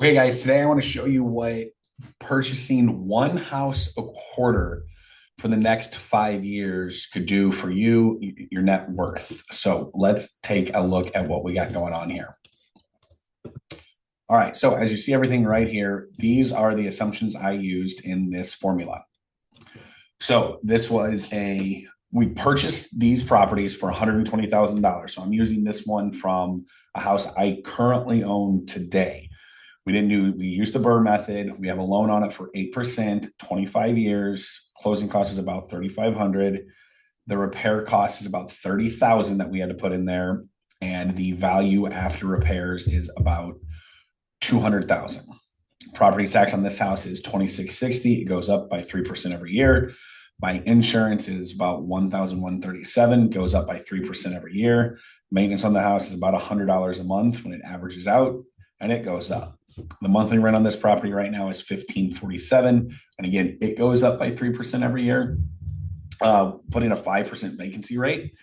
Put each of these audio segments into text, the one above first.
Okay, guys, today I want to show you what purchasing one house a quarter for the next 5 years could do for you, your net worth. So let's take a look at what we got going on here. All right, so as you see everything right here, these are the assumptions I used in this formula. So we purchased these properties for $120,000. So I'm using this one from a house I currently own today. We used the BRRRR method. We have a loan on it for 8%, 25 years. Closing cost is about 3,500. The repair cost is about 30,000 that we had to put in there. And the value after repairs is about 200,000. Property tax on this house is 2660. It goes up by 3% every year. My insurance is about 1,137, goes up by 3% every year. Maintenance on the house is about $100 a month when it averages out, and it goes up. The monthly rent on this property right now is $1,547, and again, it goes up by 3% every year. Put in a 5% vacancy rate,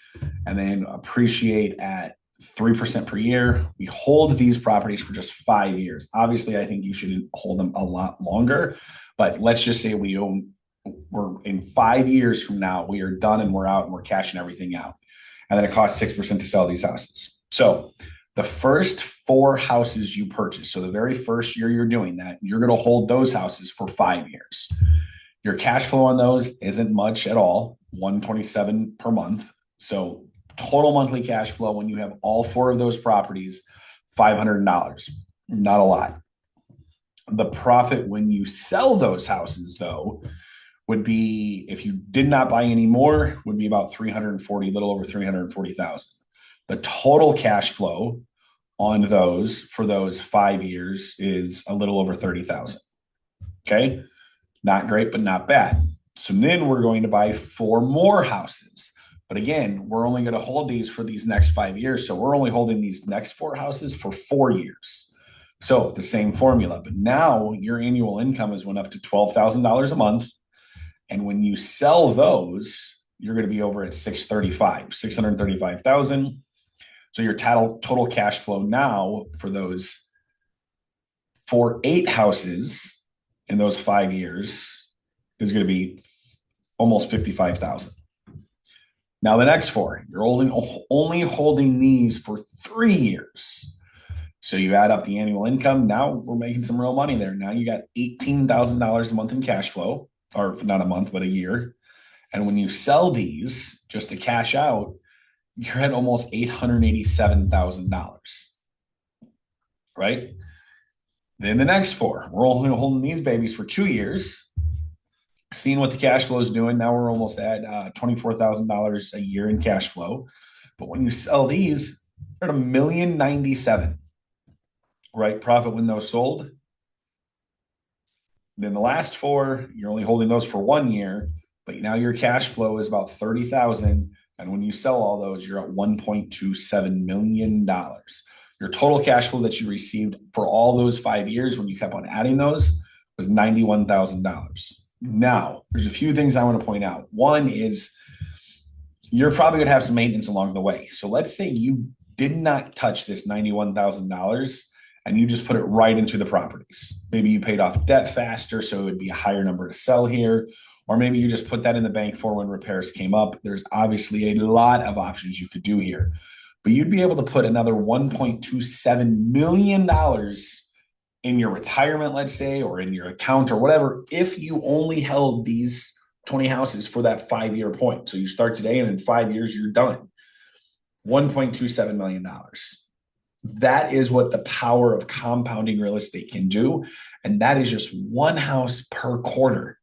and then appreciate at 3% per year. We hold these properties for just 5 years. Obviously, I think you should hold them a lot longer, but let's just say we're in 5 years from now, we are done and we're out and we're cashing everything out. And then it costs 6% to sell these houses. So the first four houses you purchase, so the very first year you're doing that, you're going to hold those houses for 5 years. Your cash flow on those isn't much at all, 127 per month. So total monthly cash flow when you have all four of those properties, $500. Not a lot. The profit when you sell those houses, though, would be, if you did not buy any more, would be about 340, a little over 340,000. The total cash flow on those for those 5 years is a little over 30,000. Okay. Not great, but not bad. So then we're going to buy four more houses. But again, we're only going to hold these for these next 5 years. So we're only holding these next four houses for 4 years. So the same formula, but now your annual income has went up to $12,000 a month. And when you sell those, you're going to be over at 635,000. So your total cash flow now for those for 8 houses in those 5 years is going to be almost 55,000. Now the next four, you're only holding these for 3 years. So you add up the annual income. Now we're making some real money there. Now you got $18,000 a month in cash flow, or not a month, but a year. And when you sell these just to cash out, you're at almost $887,000, right? Then the next four, we're only holding these babies for 2 years, seeing what the cash flow is doing. Now we're almost at $24,000 a year in cash flow. But when you sell these, they're at $1,097,000, right? Profit when those sold. Then the last four, you're only holding those for 1 year, but now your cash flow is about 30,000. And when you sell all those, you're at $1.27 million. Your total cash flow that you received for all those 5 years when you kept on adding those was $91,000. Now, there's a few things I want to point out. One is you're probably going to have some maintenance along the way. So let's say you did not touch this $91,000 and you just put it right into the properties. Maybe you paid off debt faster, so it would be a higher number to sell here. Or maybe you just put that in the bank for when repairs came up. There's obviously a lot of options you could do here. But you'd be able to put another $1.27 million in your retirement, let's say, or in your account or whatever, if you only held these 20 houses for that 5 year point. So you start today and in 5 years, you're done. $1.27 million. That is what the power of compounding real estate can do. And that is just one house per quarter.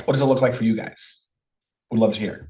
What does it look like for you guys? Would love to hear.